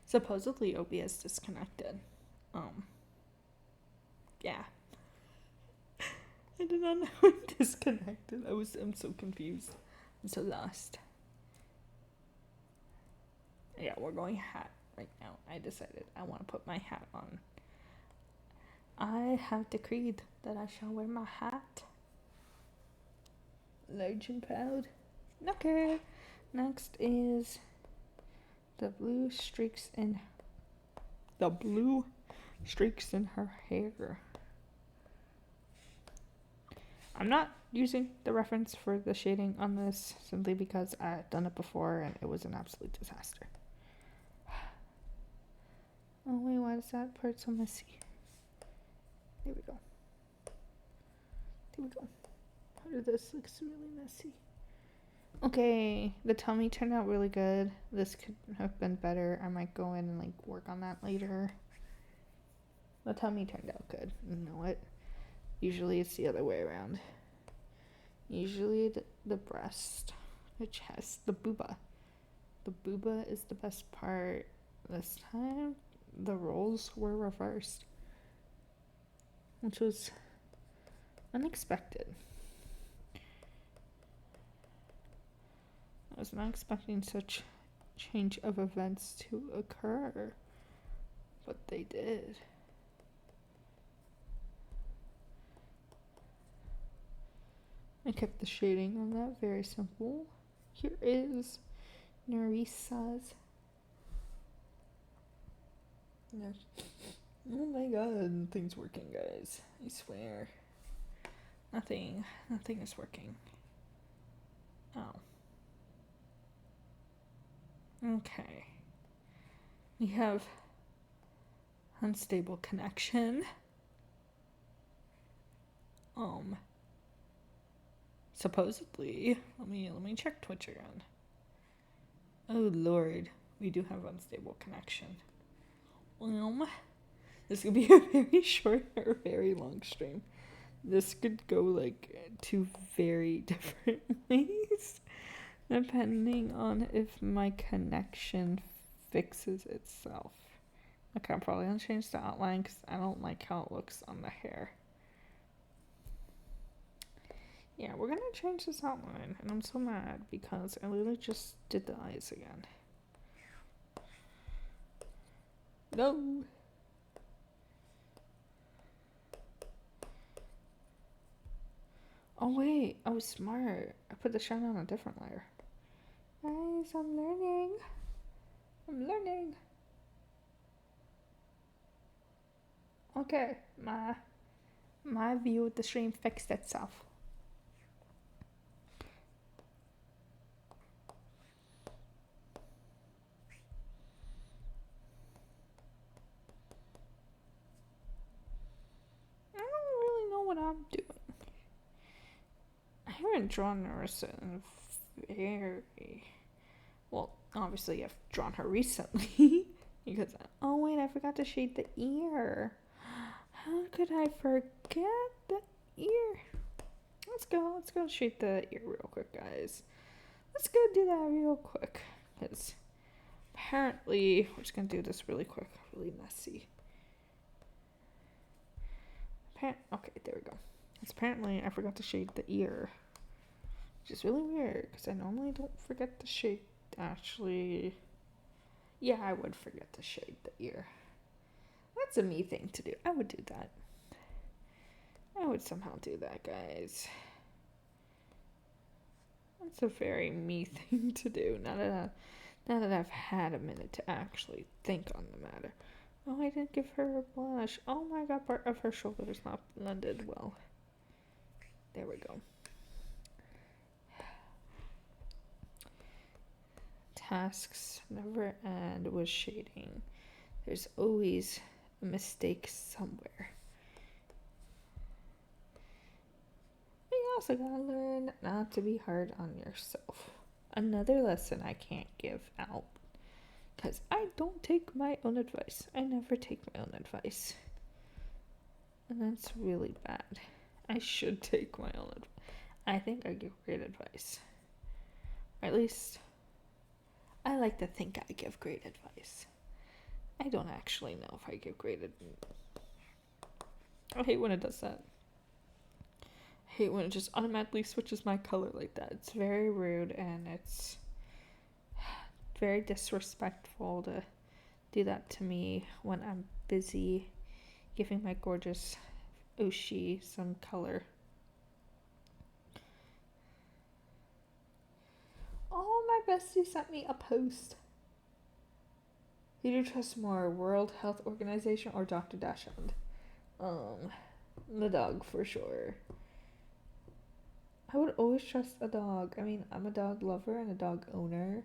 Supposedly OBS disconnected. Yeah. I did not know it disconnected. I'm so confused. I'm so lost. Yeah, we're going hat right now. I decided I want to put my hat on. I have decreed that I shall wear my hat. Large and proud. Okay. Next is the blue streaks in her hair. I'm not using the reference for the shading on this simply because I've done it before and it was an absolute disaster. Oh wait, why is that part so messy? There we go. Part of this looks really messy. Okay, the tummy turned out really good. This could have been better. I might go in and work on that later. The tummy turned out good. You know what? Usually it's the other way around. Usually the breast, the chest, the booba. The booba is the best part. This time, the roles were reversed, which was unexpected. I was not expecting such change of events to occur, but they did. I kept the shading on that very simple. Here is Nerissa's. Oh my god, nothing's working, guys. I swear. Nothing is working. Oh. Okay. We have unstable connection. Supposedly, let me check Twitch again. Oh lord, we do have unstable connection. This could be a very short or very long stream. This could go two very different ways, depending on if my connection fixes itself. Okay, I'm probably gonna change the outline because I don't like how it looks on the hair. Yeah, we're gonna change this outline, and I'm so mad because I literally just did the eyes again. No! Oh wait, I was smart. I put the shine on a different layer. Guys, I'm learning. Okay, my view of the stream fixed itself. I don't really know what I'm doing. I haven't drawn Nerissa in very... Well, obviously I've drawn her recently. Because, oh wait, I forgot to shade the ear. How could I forget the ear? Let's go shade the ear real quick, guys. Let's go do that real quick. Because apparently, we're just going to do this really quick, really messy. Okay, there we go. Because apparently I forgot to shade the ear. Which is really weird, because I normally don't forget to shade, actually. Yeah, I would forget to shade the ear. That's a me thing to do. I would do that. I would somehow do that, guys. That's a very me thing to do. Now that I've had a minute to actually think on the matter. Oh, I didn't give her a blush. Oh my god, part of her shoulder is not blended well. There we go. Tasks never end with shading. There's always a mistake somewhere. But you also gotta learn not to be hard on yourself. Another lesson I can't give out. Because I don't take my own advice. I never take my own advice. And that's really bad. I should take my own advice. I think I give great advice. Or at least, I like to think I give great advice. I don't actually know if I give great advice. I hate when it does that. I hate when it just automatically switches my color like that. It's very rude and it's very disrespectful to do that to me when I'm busy giving my gorgeous Oshi some color. Oh, my bestie sent me a post. Who do you trust more, World Health Organization or Dr. Dashund? The dog for sure. I would always trust a dog. I mean, I'm a dog lover and a dog owner.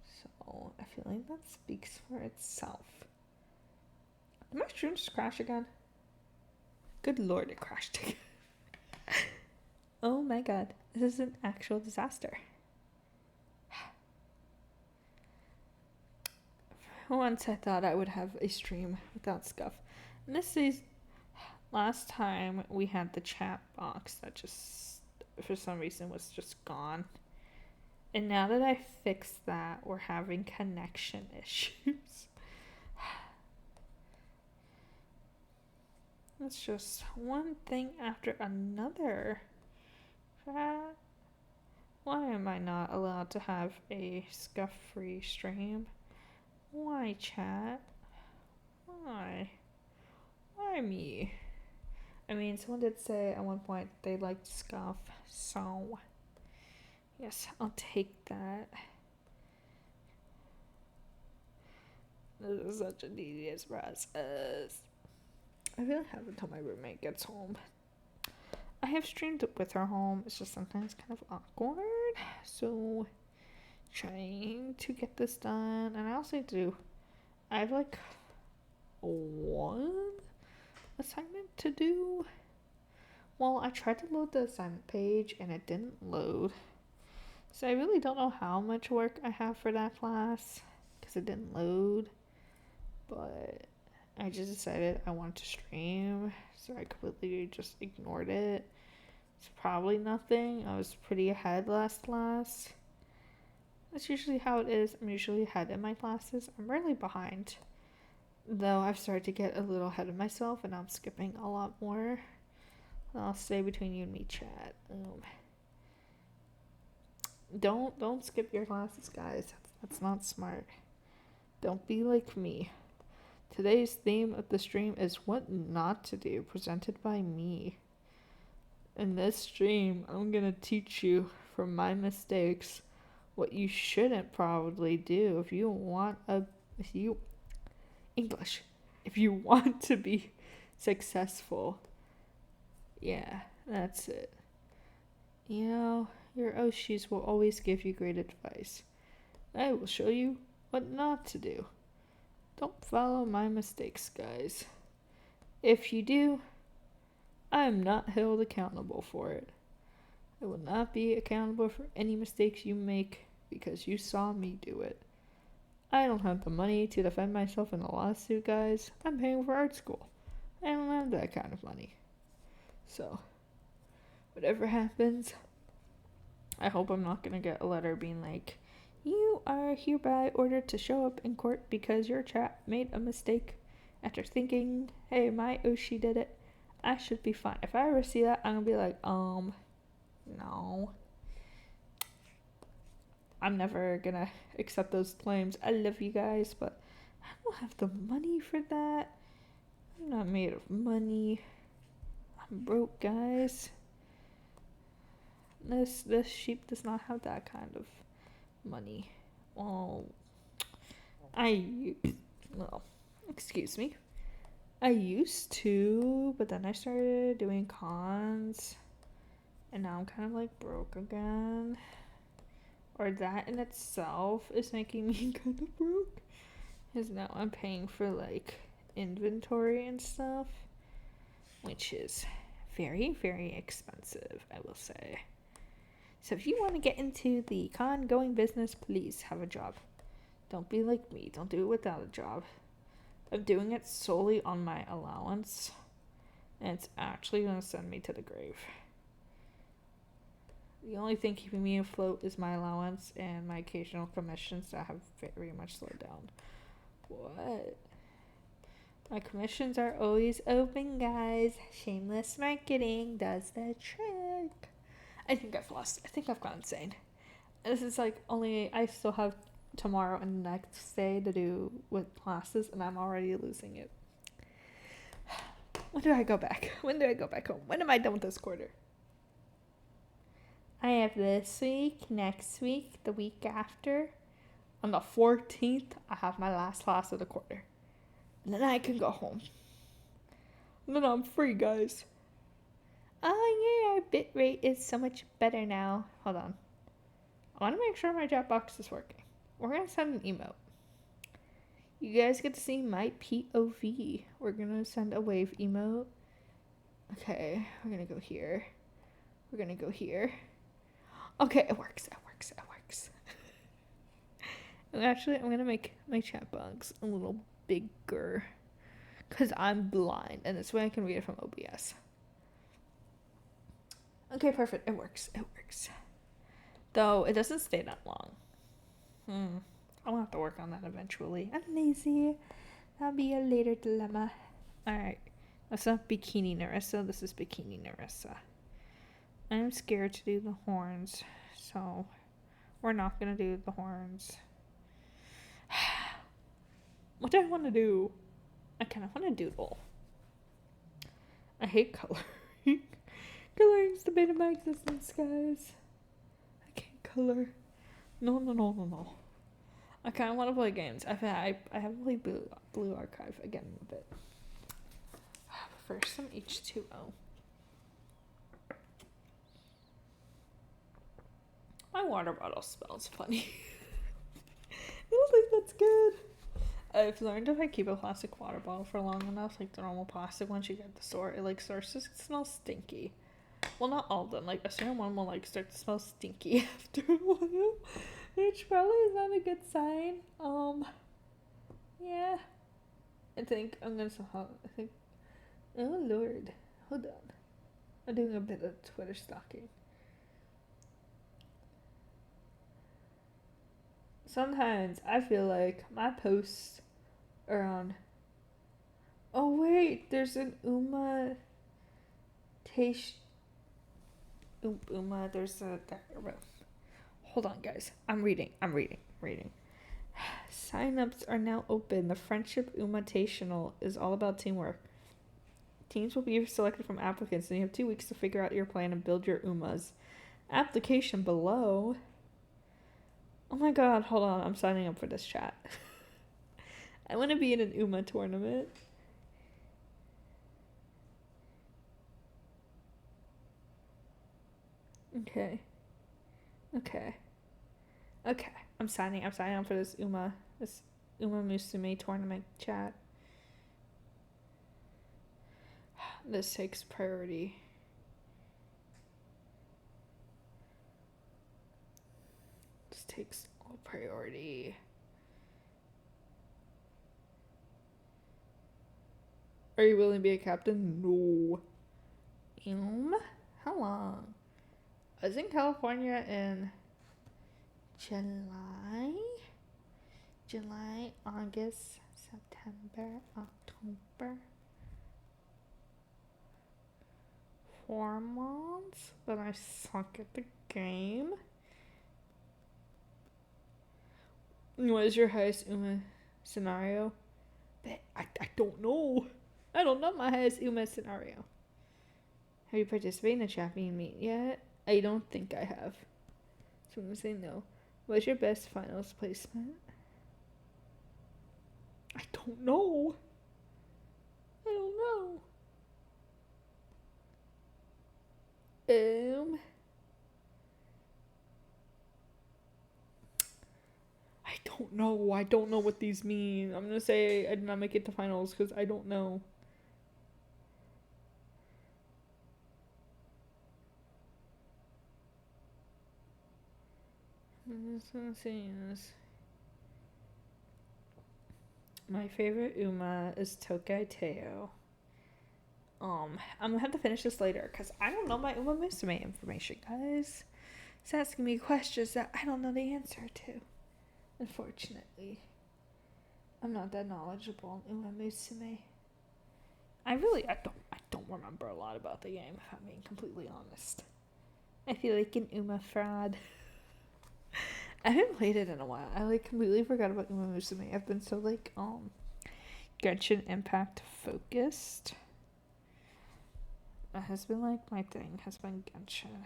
So, I feel like that speaks for itself. Did my stream just crash again? Good lord, it crashed again. Oh my god, this is an actual disaster. Once I thought I would have a stream without scuff. And this is last time we had the chat box that just, for some reason, was just gone. And now that I fixed that, we're having connection issues. It's just one thing after another. Why am I not allowed to have a scuff-free stream? Why, chat? Why? Why me? I mean, someone did say at one point they liked scuff, so yes, I'll take that. This is such a tedious process. I really have until my roommate gets home. I have streamed with her home. It's just sometimes kind of awkward. So, trying to get this done. And I also do. I have like one assignment to do. Well, I tried to load the assignment page and it didn't load. So I really don't know how much work I have for that class because it didn't load. But I just decided I wanted to stream, so I completely just ignored it. It's probably nothing. I was pretty ahead last class. That's usually how it is. I'm usually ahead in my classes. I'm rarely behind. Though I've started to get a little ahead of myself and I'm skipping a lot more. I'll stay between you and me, chat. Don't skip your classes, guys. That's not smart. Don't be like me. Today's theme of the stream is what not to do, presented by me. In this stream, I'm gonna teach you from my mistakes what you shouldn't probably do if you want to be successful. Yeah, that's it. You know, your Oshis will always give you great advice. I will show you what not to do. Don't follow my mistakes, guys. If you do, I am not held accountable for it. I will not be accountable for any mistakes you make because you saw me do it. I don't have the money to defend myself in a lawsuit, guys. I'm paying for art school. I don't have that kind of money. So, whatever happens, I hope I'm not gonna get a letter being like, you are hereby ordered to show up in court because your chat made a mistake after thinking, hey, my Oshi did it. I should be fine. If I ever see that, I'm gonna be like, no. I'm never gonna accept those claims. I love you guys, but I don't have the money for that. I'm not made of money. I'm broke, guys. This sheep does not have that kind of money. Well, excuse me. I used to, but then I started doing cons, and now I'm kind of like broke again. Or that in itself is making me kind of broke, because now I'm paying for like inventory and stuff, which is very, very expensive, I will say. So if you want to get into the con going business, please have a job. Don't be like me. Don't do it without a job. I'm doing it solely on my allowance, and it's actually going to send me to the grave. The only thing keeping me afloat is my allowance and my occasional commissions that have very much slowed down. What? My commissions are always open, guys. Shameless marketing does the trick. I think I've gone insane. This is like I still have tomorrow and the next day to do with classes, and I'm already losing it. When do I go back? When do I go back home? When am I done with this quarter? I have this week, next week, the week after. On the 14th, I have my last class of the quarter. And then I can go home. And then I'm free, guys. Oh, yeah, our bit rate is so much better now. Hold on. I want to make sure my chat box is working. We're going to send an emote. You guys get to see my POV. We're going to send a wave emote. Okay, we're going to go here. We're going to go here. Okay, it works. And actually, I'm going to make my chat box a little bigger. Because I'm blind. And this way I can read it from OBS. Okay, perfect. It works. Though, it doesn't stay that long. I'll have to work on that eventually. I'm lazy. That'll be a later dilemma. Alright. That's not Bikini Nerissa. This is Bikini Nerissa. I'm scared to do the horns. So, we're not going to do the horns. What do I want to do? I kind of want to doodle. I hate coloring. Coloring's the bane of my existence, guys. I can't color. No. I kind of want to play games. I haven't played Blue Archive again in a bit. But first, some H2O. My water bottle smells funny. I don't think that's good. I've learned if I keep a plastic water bottle for long enough, like the normal plastic ones you get at the store, it like starts to smell stinky. Well, not all of them. Like a certain one will like start to smell stinky after a while, which probably is not a good sign. Yeah. I think I'm gonna oh Lord, hold on. I'm doing a bit of Twitter stalking. Sometimes I feel like my posts are on. Oh wait, there's an Uma. There's a. Hold on, guys. I'm reading. Sign-ups are now open. The Friendship Umatational is all about teamwork. Teams will be selected from applicants, and you have 2 weeks to figure out your plan and build your Umas. Application below. Oh my god, hold on. I'm signing up for this chat. I want to be in an Uma tournament. Okay. I'm signing up for this Uma Musume tournament chat. This takes priority. This takes all priority. Are you willing to be a captain? No. How long? I was in California in July, August, September, October. 4 months, but I suck at the game. What is your highest Uma scenario? I don't know. I don't know my highest Uma scenario. Have you participated in a champion meet yet? I don't think I have. So I'm going to say no. What's your best finals placement? I don't know. I don't know what these mean. I'm going to say I did not make it to finals because I don't know. I'm just going to say this. My favorite Uma is Tokai Teo. I'm going to have to finish this later because I don't know my Uma Musume information, guys. It's asking me questions that I don't know the answer to. Unfortunately, I'm not that knowledgeable in Uma Musume. I don't remember a lot about the game, if I'm being completely honest. I feel like an Uma fraud. I haven't played it in a while. I completely forgot about Uma Musume. I've been so Genshin Impact focused. That has been my thing, has been Genshin.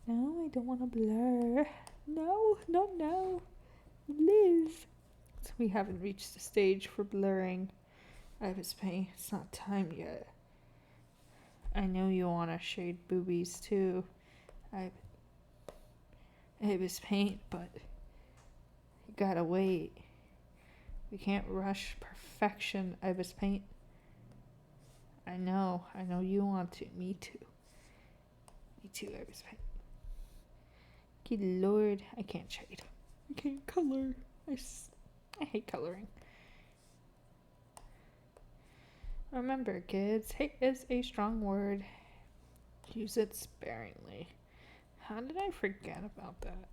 No, I don't want to blur. No. Live. So we haven't reached the stage for blurring. Ibis Paint, it's not time yet. I know you want to shade boobies too. Ibis Paint, but you gotta wait. We can't rush perfection, Ibis Paint. I know you want to. Me too, Ibis Paint. Good lord, I can't shade. I can't color. I hate coloring. Remember, kids, hate is a strong word. Use it sparingly. How did I forget about that?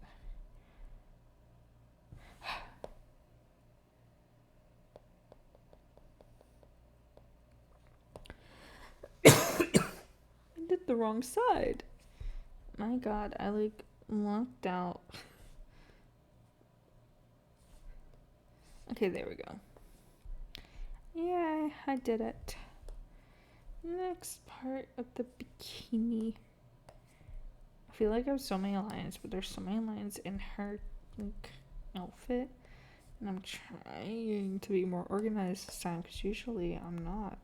I did the wrong side. My god, I locked out. Okay, there we go. Yeah, I did it. Next part of the bikini. I feel like I have so many lines, but there's so many lines in her outfit. And I'm trying to be more organized this time, because usually I'm not.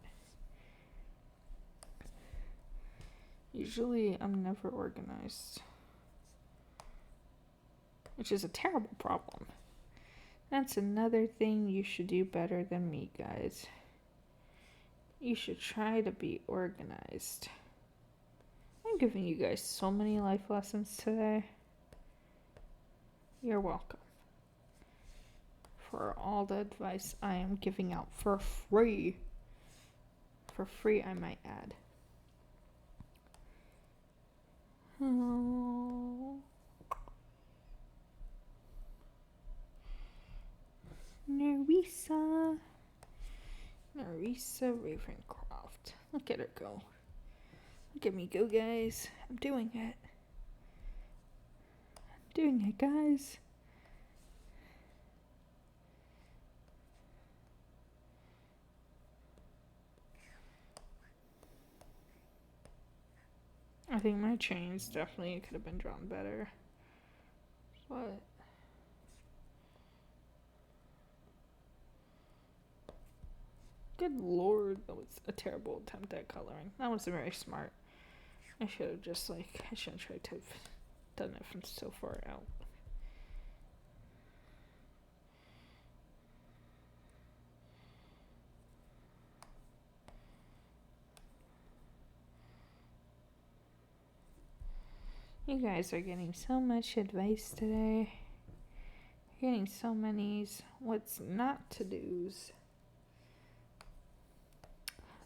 Usually I'm never organized. Which is a terrible problem. That's another thing you should do better than me, guys. You should try to be organized. I'm giving you guys so many life lessons today. You're welcome. For all the advice I am giving out for free. For free, I might add. Oh. Nerissa Ravencroft. Look at her go. Look at me go, guys. I'm doing it, guys. I think my chains definitely could have been drawn better. But good lord, that was a terrible attempt at coloring. That wasn't very smart. I should have just I shouldn't try to have done it from so far out. You guys are getting so much advice today. You're getting so many what's not to do's.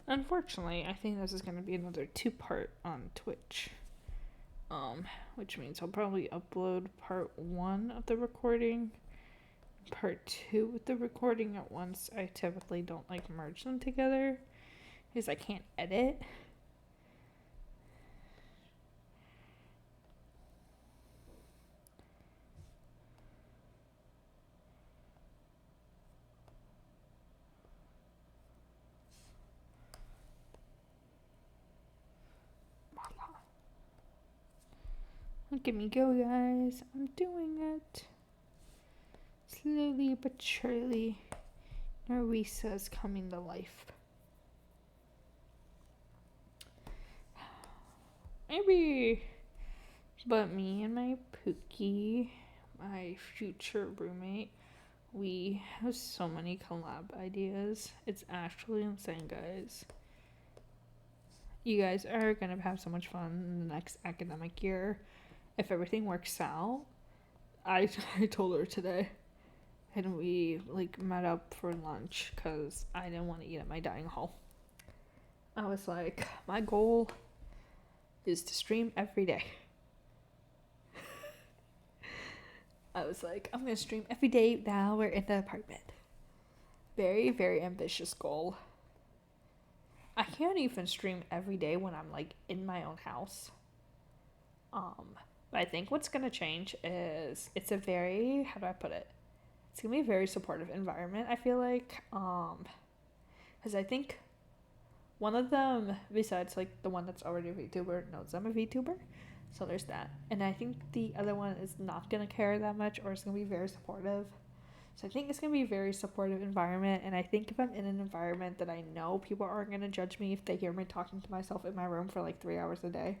Unfortunately, I think this is going to be another 2-part on Twitch. Which means I'll probably upload part 1 of the recording, part 2 with the recording at once. I typically don't merge them together because I can't edit. Look at me go, guys. I'm doing it. Slowly but surely, Nerissa is coming to life. Maybe, but me and my Pookie, my future roommate, we have so many collab ideas. It's actually insane, guys. You guys are going to have so much fun in the next academic year. If everything works out, I told her today, and we met up for lunch because I didn't want to eat at my dining hall. I was like, my goal is to stream every day. I was like, I'm gonna stream every day now we're in the apartment. Very, very ambitious goal. I can't even stream every day when I'm like in my own house. But I think what's gonna change is it's a very, how do I put it? It's gonna be a very supportive environment, I feel like. Because I think one of them, besides like the one that's already a VTuber, knows I'm a VTuber. So there's that. And I think the other one is not gonna care that much, or it's gonna be very supportive. So I think it's gonna be a very supportive environment. And I think if I'm in an environment that I know people aren't gonna judge me if they hear me talking to myself in my room for like 3 hours a day,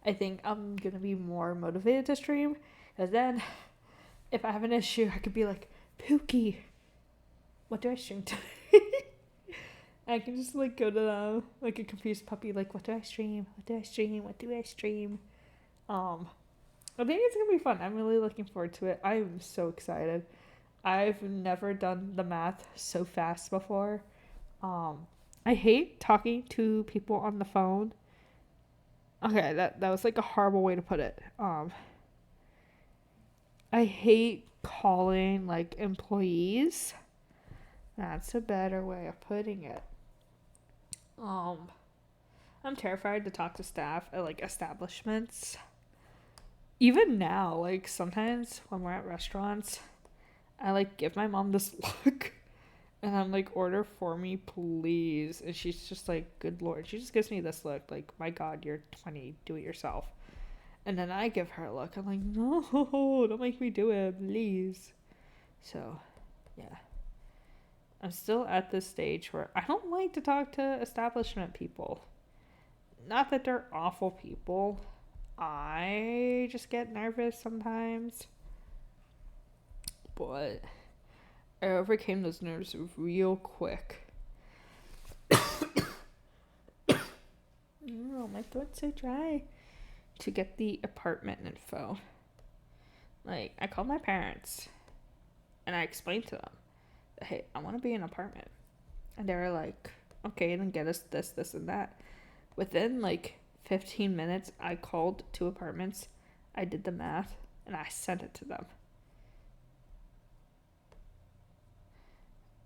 I think I'm gonna be more motivated to stream. Because then, if I have an issue, I could be like, Pookie, what do I stream today? I can just like go to them like a confused puppy, like, what do I stream? What do I stream? What do I stream? I think it's gonna be fun. I'm really looking forward to it. I'm so excited. I've never done the math so fast before. I hate talking to people on the phone. Okay, that was like a horrible way to put it. I hate calling like employees. That's a better way of putting it. I'm terrified to talk to staff at like establishments. Even now, like sometimes when we're at restaurants, I like give my mom this look and I'm like, order for me, please. And she's just like, good Lord. She just gives me this look like, my God, you're 20, do it yourself. And then I give her a look. I'm like, no, don't make me do it, please. So, yeah. I'm still at this stage where I don't like to talk to establishment people. Not that they're awful people. I just get nervous sometimes. But I overcame those nerves real quick. Oh, my throat's so dry. To get the apartment info. Like, I called my parents and I explained to them, hey, I want to be in an apartment. And they were like, okay, then get us this, this, and that. Within like 15 minutes, I called 2 apartments, I did the math, and I sent it to them.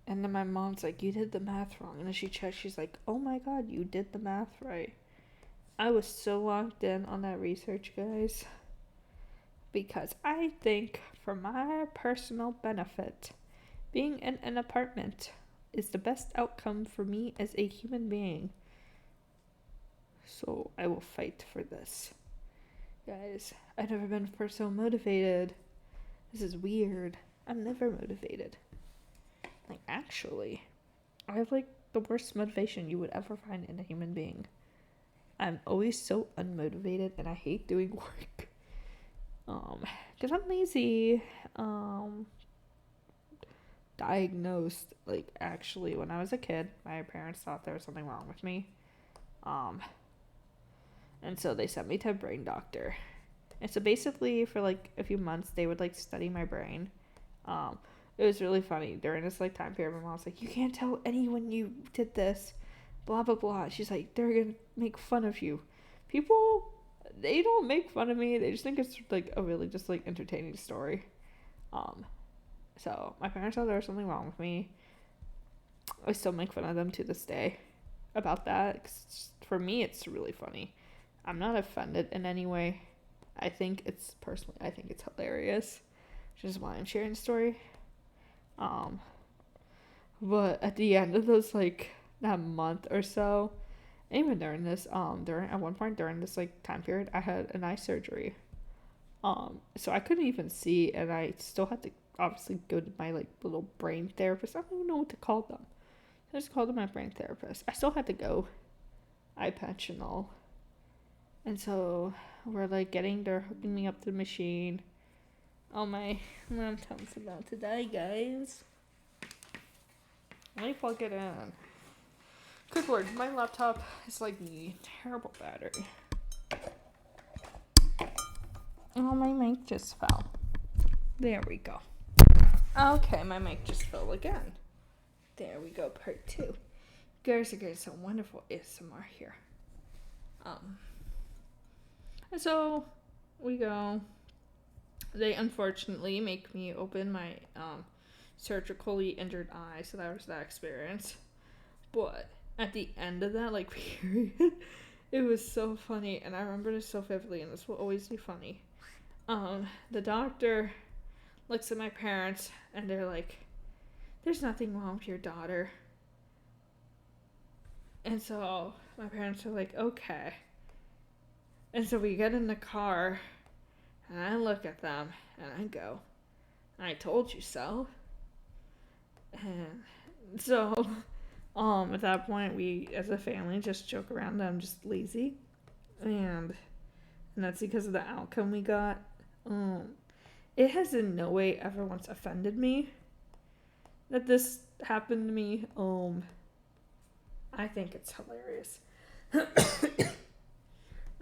And then my mom's like, you did the math wrong. And then she checked, she's like, oh my God, you did the math right. I was so locked in on that research, guys. Because I think, for my personal benefit, being in an apartment is the best outcome for me as a human being. So I will fight for this. Guys, I've never been so motivated. This is weird. I'm never motivated. Like, actually, I have like the worst motivation you would ever find in a human being. I'm always so unmotivated and I hate doing work. Because I'm lazy. Diagnosed, like, actually, when I was a kid, my parents thought there was something wrong with me. And so they sent me to a brain doctor. And so basically, for like a few months, they would like study my brain. It was really funny. During this like time period, my mom was like, you can't tell anyone you did this. Blah, blah, blah. She's like, they're going to make fun of you. People, they don't make fun of me. They just think it's like a really just like entertaining story. So my parents thought there was something wrong with me. I still make fun of them to this day about that. 'Cause for me, it's really funny. I'm not offended in any way. I think it's hilarious. Which is why I'm sharing the story. But at the end of those like that month or so, and even during this, at one point during this like time period, I had an eye surgery. So I couldn't even see, and I still had to obviously go to my like little brain therapist. I don't even know what to call them. I just called them my brain therapist. I still had to go, eye patch and all. And so we're like they're hooking me up to the machine. Oh, my laptop's about to die, guys. Let me plug it in. Good word, my laptop is like a terrible battery. Oh, my mic just fell. There we go. Okay, my mic just fell again. There we go, part 2. Guys are getting some wonderful ASMR here. And so we go. They unfortunately make me open my surgically injured eye, so that was that experience. But at the end of that, like, period, it was so funny, and I remember this so vividly, and this will always be funny. The doctor looks at my parents, and they're like, "There's nothing wrong with your daughter." And so my parents are like, "Okay." And so we get in the car, and I look at them, and I go, "I told you so." And so, at that point, we as a family just joke around that I'm just lazy, and that's because of the outcome we got. It has in no way ever once offended me that this happened to me. I think it's hilarious.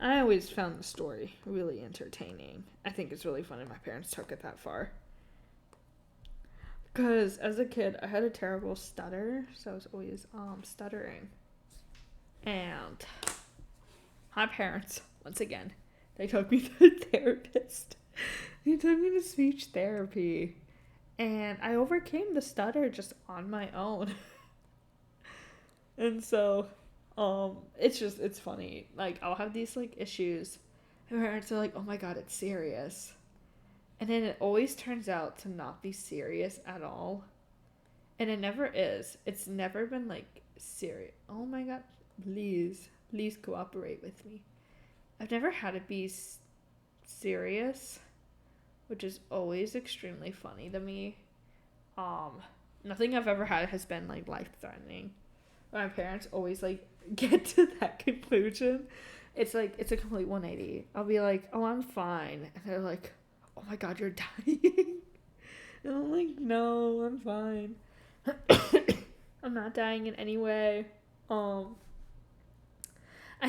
I always found the story really entertaining. I think it's really funny my parents took it that far. Because as a kid, I had a terrible stutter, so I was always stuttering. And my parents, once again, they took me to the therapist. They took me to speech therapy. And I overcame the stutter just on my own. And so, it's funny. Like, I'll have these, like, issues. And my parents are like, "Oh my god, it's serious." And then it always turns out to not be serious at all. And it never is. It's never been, like, serious. Oh my god, please cooperate with me. I've never had it be serious, which is always extremely funny to me. Nothing I've ever had has been, like, life-threatening. My parents always, like, get to that conclusion. It's like, it's a complete 180. I'll be like, "Oh, I'm fine." And they're like, "Oh my god, you're dying." And I'm like, "No, I'm fine." I'm not dying in any way. I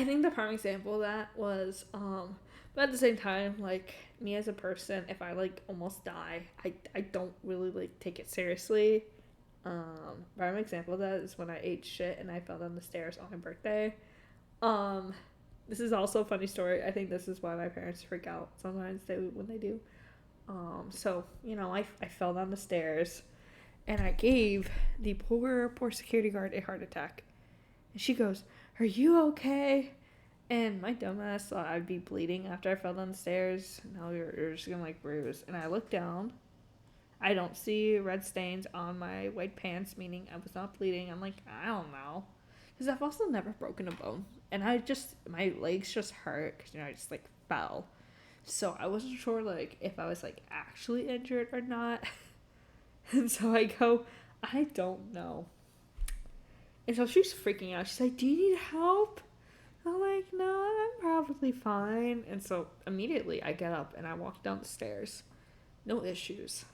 think the prime example of that was, but at the same time, like, me as a person, if I, like, almost die, I don't really, like, take it seriously. Prime example of that is when I ate shit and I fell down the stairs on my birthday. This is also a funny story. I think this is why my parents freak out sometimes when they do. So, I fell down the stairs and I gave the poor security guard a heart attack. And she goes, "Are you okay?" And my dumbass thought I'd be bleeding after I fell down the stairs. No, you're just gonna, like, bruise. And I look down. I don't see red stains on my white pants, meaning I was not bleeding. I'm like, I don't know. Because I've also never broken a bone. And my legs just hurt because, I just, like, fell. So I wasn't sure, like, if I was, like, actually injured or not. And so I go, "I don't know." And so she's freaking out. She's like, "Do you need help?" I'm like, "No, I'm probably fine." And so immediately I get up and I walk down the stairs. No issues.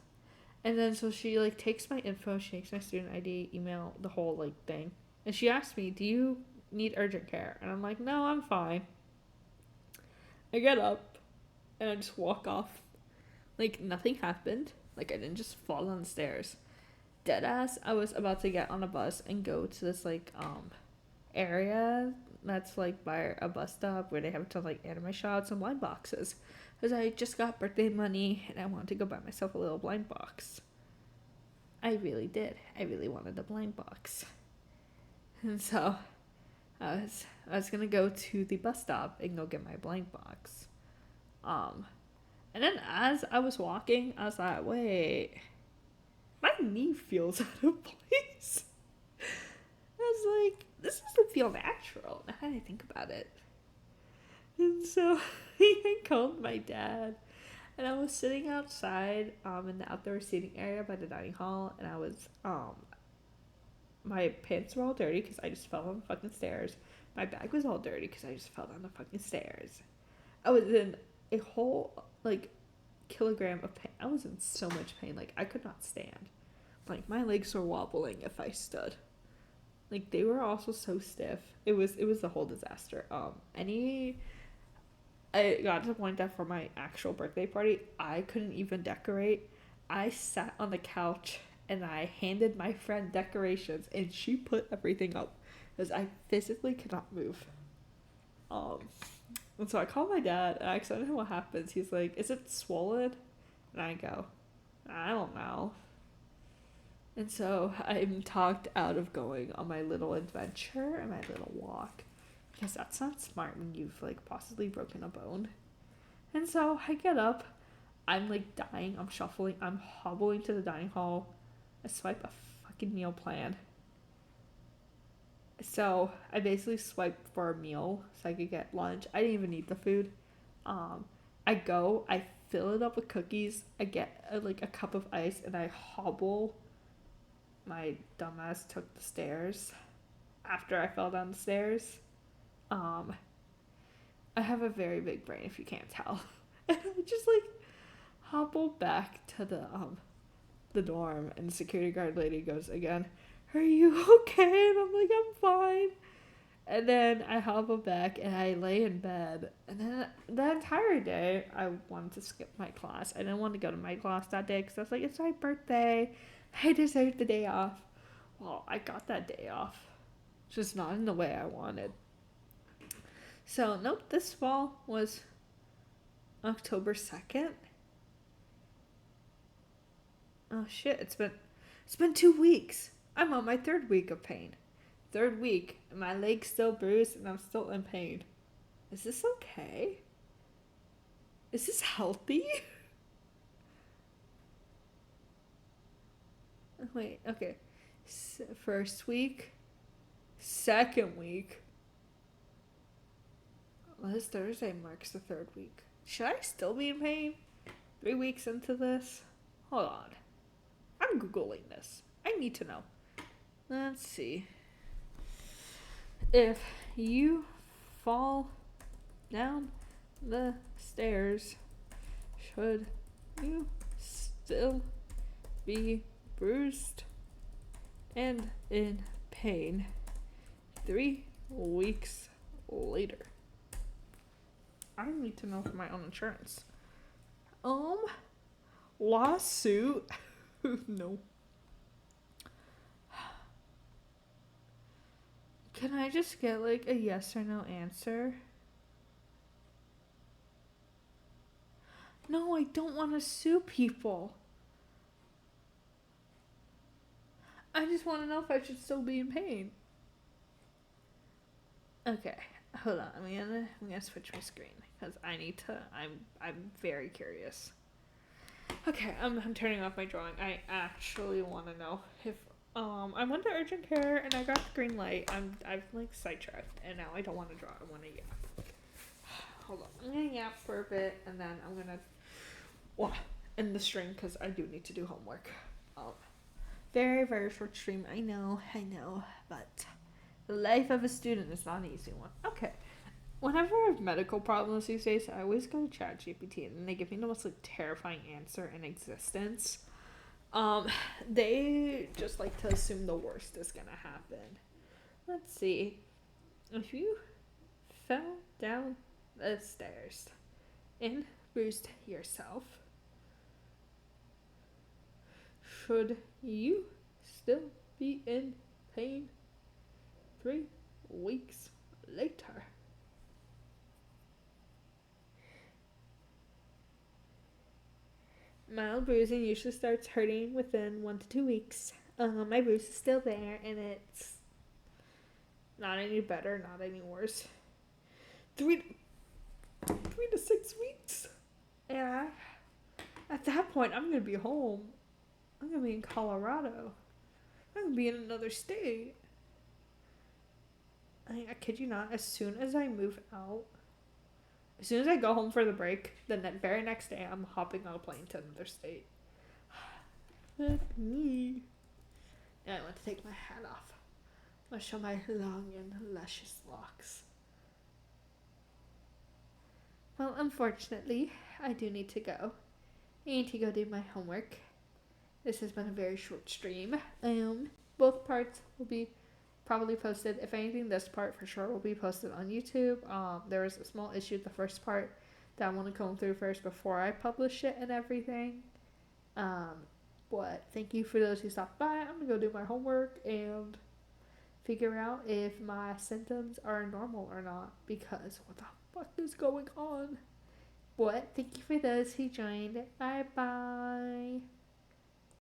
And then so she, like, takes my info, she takes my student ID, email, the whole, like, thing. And she asks me, "Do you need urgent care?" And I'm like, "No, I'm fine." I get up and I just walk off. Like, nothing happened. Like, I didn't just fall down the stairs. Deadass, I was about to get on a bus and go to this, like, area that's, like, by a bus stop where they have to, like, anime shots and blind boxes. Because I just got birthday money and I wanted to go buy myself a little blind box. I really did. I really wanted a blind box. And so I was gonna go to the bus stop and go get my blind box. And then as I was walking, I was like, wait, my knee feels out of place. I was like, this doesn't feel natural now that I think about it. And so I called my dad. And I was sitting outside in the outdoor seating area by the dining hall. And I was, my pants were all dirty because I just fell down the fucking stairs. My bag was all dirty because I just fell down the fucking stairs. I was in a whole, like, kilogram of pain. I was in so much pain. Like, I could not stand. Like, my legs were wobbling if I stood. Like, they were also so stiff. It was a whole disaster. I got to the point that for my actual birthday party, I couldn't even decorate. I sat on the couch and I handed my friend decorations and she put everything up because I physically could not move. And so I called my dad and I asked him what happens. He's like, "Is it swollen?" And I go, I don't know. And so I'm talked out of going on my little adventure and my little walk. Because that's not smart when you've like possibly broken a bone. And so I get up. I'm like dying. I'm shuffling. I'm hobbling to the dining hall. I swipe a fucking meal plan. So I basically swiped for a meal so I could get lunch. I didn't even eat the food. I go. I fill it up with cookies. I get like a cup of ice and I hobble. My dumbass took the stairs after I fell down the stairs. I have a very big brain if you can't tell. And I just like hobble back to the dorm and the security guard lady goes again, "Are you okay?" And I'm like, "I'm fine." And then I hobble back and I lay in bed. And then the entire day I wanted to skip my class. I didn't want to go to my class that day because I was like, it's my birthday. I deserve the day off. Well, I got that day off. Just not in the way I wanted. So, nope, this fall was October 2nd. Oh shit, it's been 2 weeks. I'm on my 3rd week of pain. 3rd week, and my leg's still bruised and I'm still in pain. Is this okay? Is this healthy? Wait, okay. 1st week, 2nd week. Well, this Thursday marks the 3rd week. Should I still be in pain? 3 weeks into this? Hold on. I'm Googling this. I need to know. Let's see. If you fall down the stairs, should you still be bruised and in pain 3 weeks later? I need to know for my own insurance. Lawsuit? No. Can I just get like a yes or no answer? No, I don't want to sue people. I just want to know if I should still be in pain. Okay, hold on. I'm gonna switch my screen because I need to. I'm very curious. Okay, I'm turning off my drawing. I actually want to know if I went to urgent care and I got the green light. I've like sidetracked and now I don't want to draw. I want to yap. Hold on. I'm gonna yap for a bit and then I'm gonna end the stream because I do need to do homework. Very, very short stream. I know, but the life of a student is not an easy one. Okay. Whenever I have medical problems these days, I always go to ChatGPT and they give me the most like terrifying answer in existence. They just like to assume the worst is gonna happen. Let's see. If you fell down the stairs and bruised yourself, should you still be in pain 3 weeks later? Mild bruising usually starts hurting within 1 to 2 weeks. My bruise is still there and it's not any better, not any worse. 3 to 6 weeks. Yeah. At that point, I'm going to be home. I'm going to be in Colorado. I'm going to be in another state. I kid you not, as soon as I move out, as soon as I go home for the break, the very next day, I'm hopping on a plane to another state. With me. And I want to take my hat off. I'm going to show my long and luscious locks. Well, unfortunately, I do need to go. I need to go do my homework. This has been a very short stream. Both parts will be probably posted. If anything, this part for sure will be posted on YouTube. There was a small issue with the first part that I want to comb through first before I publish it and everything. But thank you for those who stopped by. I'm going to go do my homework and figure out if my symptoms are normal or not. Because what the fuck is going on? What? Thank you for those who joined. Bye bye.